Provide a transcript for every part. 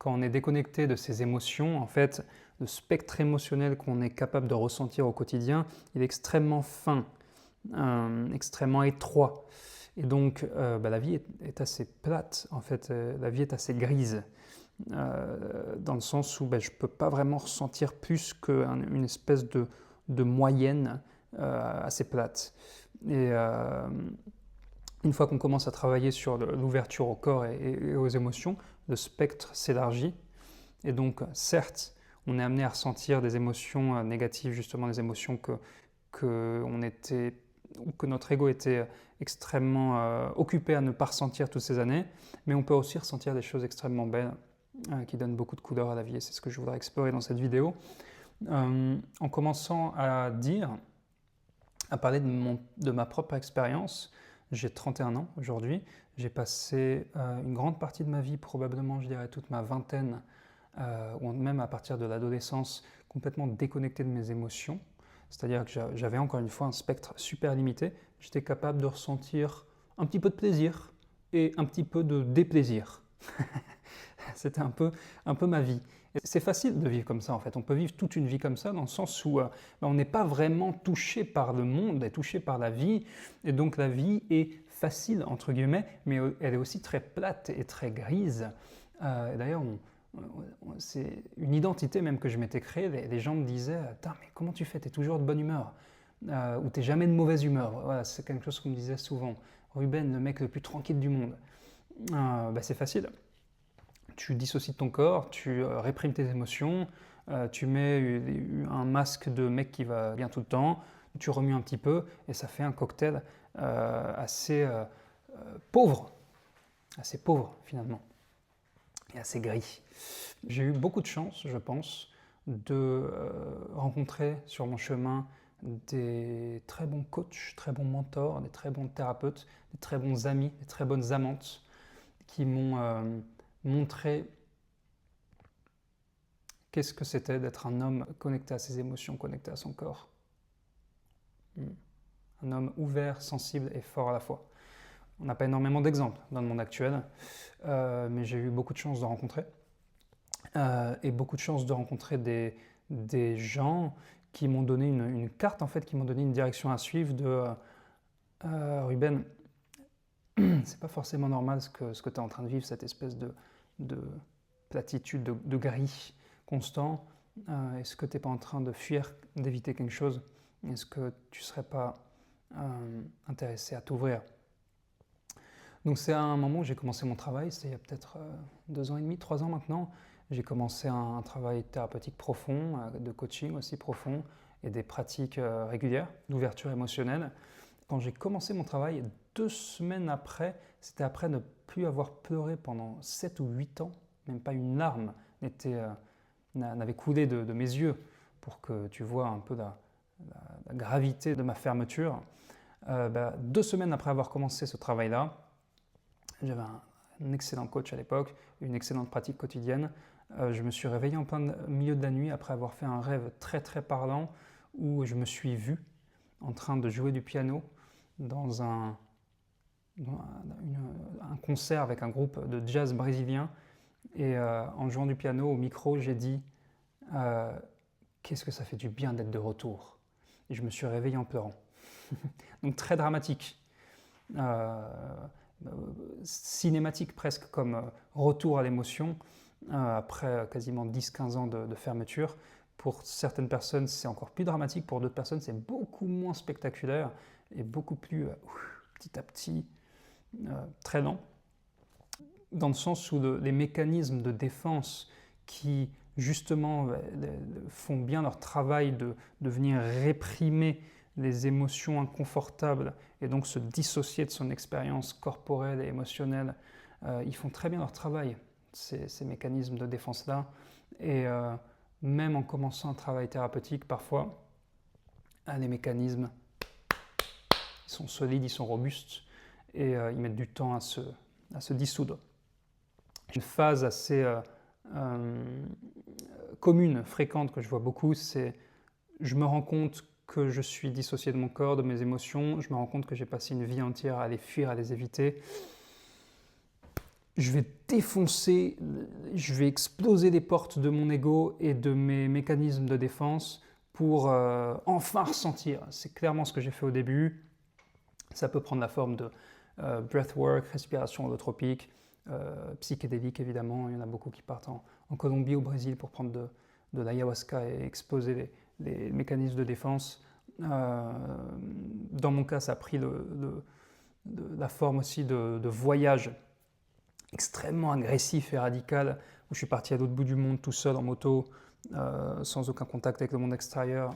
Quand on est déconnecté de ses émotions, en fait, le spectre émotionnel qu'on est capable de ressentir au quotidien, il est extrêmement fin, extrêmement étroit. Et donc, la vie est assez plate, en fait, la vie est assez grise, dans le sens où je ne peux pas vraiment ressentir plus qu'une espèce de moyenne assez plate. Et une fois qu'on commence à travailler sur l'ouverture au corps et aux émotions, le spectre s'élargit. Et donc, certes, on est amené à ressentir des émotions négatives, justement des émotions que notre ego était extrêmement occupé à ne pas ressentir toutes ces années, mais on peut aussi ressentir des choses extrêmement belles qui donnent beaucoup de couleur à la vie, et c'est ce que je voudrais explorer dans cette vidéo. En commençant à parler de ma propre expérience. J'ai 31 ans aujourd'hui, j'ai passé une grande partie de ma vie, probablement je dirais toute ma vingtaine, ou même à partir de l'adolescence, complètement déconnecté de mes émotions. C'est-à-dire que j'avais encore une fois un spectre super limité. J'étais capable de ressentir un petit peu de plaisir et un petit peu de déplaisir. C'était un peu ma vie. C'est facile de vivre comme ça en fait. On peut vivre toute une vie comme ça dans le sens où on n'est pas vraiment touché par le monde, est touché par la vie. Et donc la vie est facile entre guillemets, mais elle est aussi très plate et très grise. D'ailleurs, c'est une identité même que je m'étais créée. Les gens me disaient « mais comment tu fais? Tu es toujours de bonne humeur ou tu n'es jamais de mauvaise humeur ?» Voilà, c'est quelque chose qu'on me disait souvent. « Ruben, le mec le plus tranquille du monde. » C'est facile. Tu dissocies de ton corps, tu réprimes tes émotions, tu mets un masque de mec qui va bien tout le temps, tu remues un petit peu et ça fait un cocktail assez pauvre finalement, et assez gris. J'ai eu beaucoup de chance, je pense, de rencontrer sur mon chemin des très bons coachs, très bons mentors, des très bons thérapeutes, des très bons amis, des très bonnes amantes qui m'ont montré qu'est-ce que c'était d'être un homme connecté à ses émotions, connecté à son corps. Un homme ouvert, sensible et fort à la fois. On n'a pas énormément d'exemples dans le monde actuel, mais j'ai eu beaucoup de chance de rencontrer. Et beaucoup de chance de rencontrer des gens qui m'ont donné une carte, en fait, qui m'ont donné une direction à suivre de Ruben, c'est pas forcément normal ce que tu es en train de vivre, cette espèce de platitude, de gris constant. Est-ce que tu n'es pas en train de fuir, d'éviter quelque chose? Est-ce que tu ne serais pas intéressé à t'ouvrir? Donc c'est à un moment où j'ai commencé mon travail, c'était il y a peut-être 2 ans et demi, 3 ans maintenant. J'ai commencé un travail thérapeutique profond, de coaching aussi profond, et des pratiques régulières d'ouverture émotionnelle. Quand j'ai commencé mon travail, 2 semaines après, c'était après ne plus avoir pleuré pendant 7 ou 8 ans, même pas une larme n'avait coulé de mes yeux, pour que tu vois un peu la gravité de ma fermeture. 2 semaines après avoir commencé ce travail-là, j'avais un excellent coach à l'époque, une excellente pratique quotidienne. Je me suis réveillé en plein milieu de la nuit après avoir fait un rêve très très parlant où je me suis vu en train de jouer du piano dans un concert avec un groupe de jazz brésilien. Et en jouant du piano au micro, j'ai dit qu'est-ce que ça fait du bien d'être de retour. Et je me suis réveillé en pleurant. Donc très dramatique. Cinématique presque comme retour à l'émotion après quasiment 10-15 ans de fermeture. Pour certaines personnes, c'est encore plus dramatique. Pour d'autres personnes, c'est beaucoup moins spectaculaire et beaucoup plus petit à petit, très lent. Dans le sens où les mécanismes de défense qui, justement, font bien leur travail de venir réprimer les émotions inconfortables et donc se dissocier de son expérience corporelle et émotionnelle, ils font très bien leur travail, ces mécanismes de défense-là. Et même en commençant un travail thérapeutique, parfois, les mécanismes, ils sont solides, ils sont robustes et ils mettent du temps à se dissoudre. Une phase assez commune, fréquente, que je vois beaucoup, c'est je me rends compte que je suis dissocié de mon corps, de mes émotions, je me rends compte que j'ai passé une vie entière à les fuir, à les éviter. je vais défoncer, je vais exploser les portes de mon ego et de mes mécanismes de défense pour enfin ressentir. C'est clairement ce que j'ai fait au début. Ça peut prendre la forme de breathwork, respiration holotropique, psychédélique évidemment. Il y en a beaucoup qui partent en Colombie, au Brésil pour prendre de l'ayahuasca et exploser les mécanismes de défense. Dans mon cas, ça a pris la forme aussi de voyage extrêmement agressif et radical, où je suis parti à l'autre bout du monde tout seul en moto, sans aucun contact avec le monde extérieur,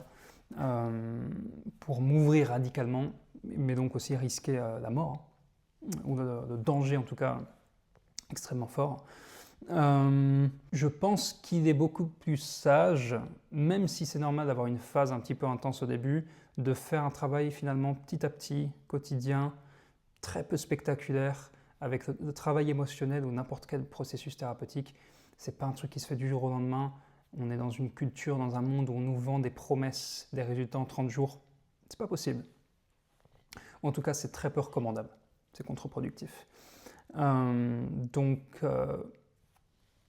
pour m'ouvrir radicalement, mais donc aussi risquer la mort, ou le danger en tout cas extrêmement fort. Je pense qu'il est beaucoup plus sage, même si c'est normal d'avoir une phase un petit peu intense au début, de faire un travail finalement petit à petit, quotidien, très peu spectaculaire, avec le travail émotionnel ou n'importe quel processus thérapeutique. C'est pas un truc qui se fait du jour au lendemain. On est dans une culture, dans un monde où on nous vend des promesses, des résultats en 30 jours. C'est pas possible. En tout cas, c'est très peu recommandable. C'est contre-productif.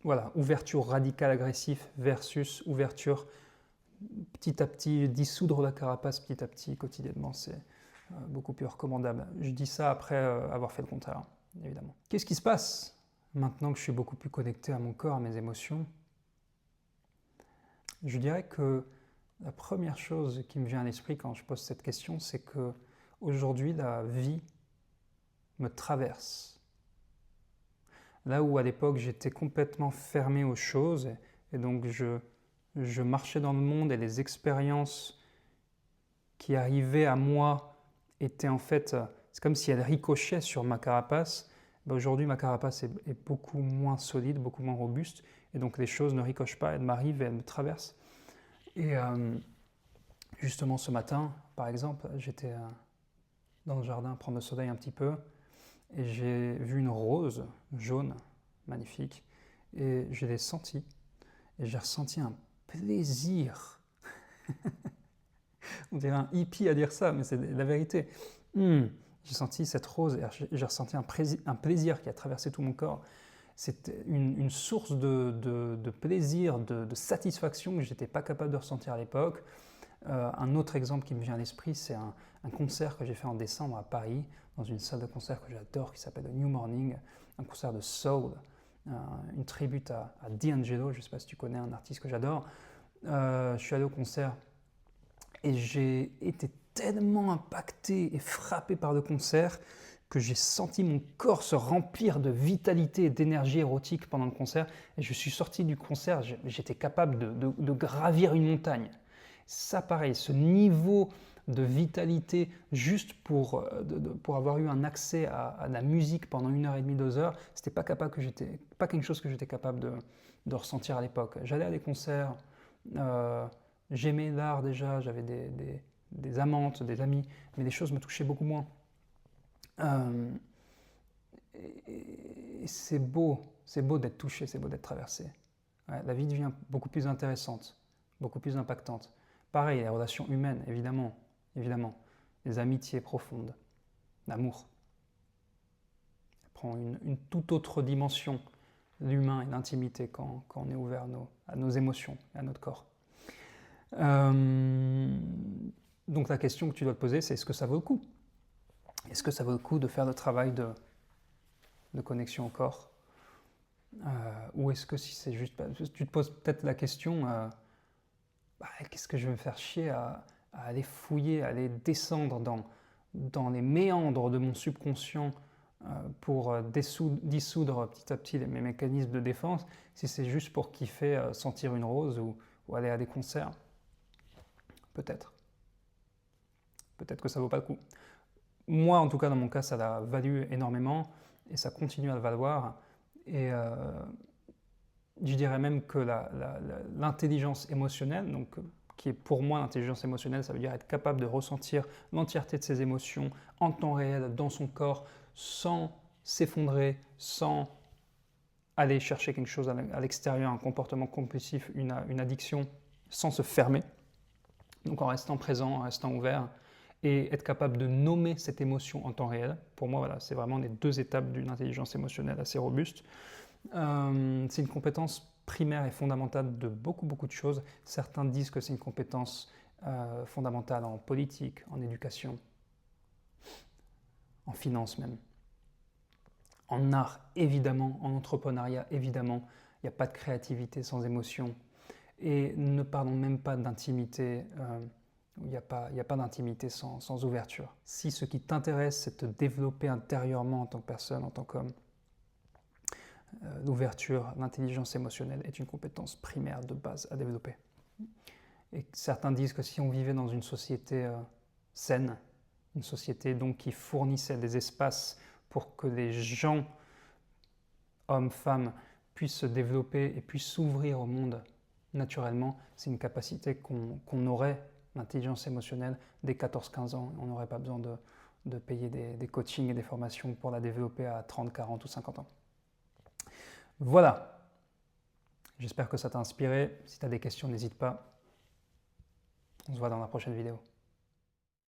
Voilà, ouverture radicale agressive versus ouverture petit à petit, dissoudre la carapace petit à petit, quotidiennement, c'est beaucoup plus recommandable. Je dis ça après avoir fait le contraire, évidemment. Qu'est-ce qui se passe maintenant que je suis beaucoup plus connecté à mon corps, à mes émotions? Je dirais que la première chose qui me vient à l'esprit quand je pose cette question, c'est que aujourd'hui, la vie me traverse. Là où à l'époque, j'étais complètement fermé aux choses, et donc je marchais dans le monde et les expériences qui arrivaient à moi étaient en fait, c'est comme si elles ricochaient sur ma carapace. Aujourd'hui, ma carapace est beaucoup moins solide, beaucoup moins robuste, et donc les choses ne ricochent pas, elles m'arrivent et elles me traversent. Et justement ce matin, par exemple, j'étais dans le jardin prendre le soleil un petit peu, et j'ai vu une rose jaune, magnifique, et je l'ai sentie, et j'ai ressenti un plaisir. On dirait un hippie à dire ça, mais c'est la vérité. J'ai senti cette rose, et j'ai ressenti un plaisir qui a traversé tout mon corps. C'était une source de plaisir, de satisfaction que je n'étais pas capable de ressentir à l'époque. Un autre exemple qui me vient à l'esprit, c'est un concert que j'ai fait en décembre à Paris, dans une salle de concert que j'adore, qui s'appelle The New Morning, un concert de soul, une tribute à D'Angelo, je ne sais pas si tu connais, un artiste que j'adore. Je suis allé au concert et j'ai été tellement impacté et frappé par le concert que j'ai senti mon corps se remplir de vitalité et d'énergie érotique pendant le concert. Et je suis sorti du concert, j'étais capable de gravir une montagne. Ça, pareil, ce niveau de vitalité juste pour avoir eu un accès à la musique pendant 1h30, 2 heures, c'était pas quelque chose que j'étais capable de ressentir à l'époque. J'allais à des concerts, j'aimais l'art déjà, j'avais des amantes, des amis, mais les choses me touchaient beaucoup moins. Et c'est beau d'être touché, c'est beau d'être traversé. Ouais, la vie devient beaucoup plus intéressante, beaucoup plus impactante. Pareil, les relations humaines, évidemment, les amitiés profondes, l'amour. Ça prend une toute autre dimension, l'humain et l'intimité, quand on est ouvert à nos émotions et à notre corps. Donc la question que tu dois te poser, c'est est-ce que ça vaut le coup? Est-ce que ça vaut le coup de faire le travail de connexion au corps? Ou est-ce que si c'est juste... Tu te poses peut-être la question, qu'est-ce que je vais me faire chier à aller fouiller, à aller descendre dans les méandres de mon subconscient pour dissoudre petit à petit mes mécanismes de défense, si c'est juste pour kiffer sentir une rose ou aller à des concerts? Peut-être. Peut-être que ça vaut pas le coup. Moi, en tout cas, dans mon cas, ça l'a valu énormément et ça continue à le valoir. Et je dirais même que l'intelligence émotionnelle, donc, qui est pour moi l'intelligence émotionnelle, ça veut dire être capable de ressentir l'entièreté de ses émotions en temps réel, dans son corps, sans s'effondrer, sans aller chercher quelque chose à l'extérieur, un comportement compulsif, une addiction, sans se fermer. Donc en restant présent, en restant ouvert, et être capable de nommer cette émotion en temps réel. Pour moi, voilà, c'est vraiment les 2 étapes d'une intelligence émotionnelle assez robuste. C'est une compétence primaire et fondamentale de beaucoup de choses. Certains disent que c'est une compétence fondamentale en politique, en éducation, en finance même. En art, évidemment, en entrepreneuriat, évidemment, il n'y a pas de créativité sans émotion. Et ne parlons même pas d'intimité, il n'y a pas d'intimité sans ouverture. Si ce qui t'intéresse, c'est de te développer intérieurement en tant que personne, en tant qu'homme, l'ouverture, l'intelligence émotionnelle est une compétence primaire de base à développer. Et certains disent que si on vivait dans une société saine, une société donc qui fournissait des espaces pour que les gens, hommes, femmes, puissent se développer et puissent s'ouvrir au monde naturellement, c'est une capacité qu'on aurait, l'intelligence émotionnelle, dès 14-15 ans. On n'aurait pas besoin de payer des coachings et des formations pour la développer à 30, 40 ou 50 ans. Voilà, j'espère que ça t'a inspiré. Si tu as des questions, n'hésite pas. On se voit dans la prochaine vidéo.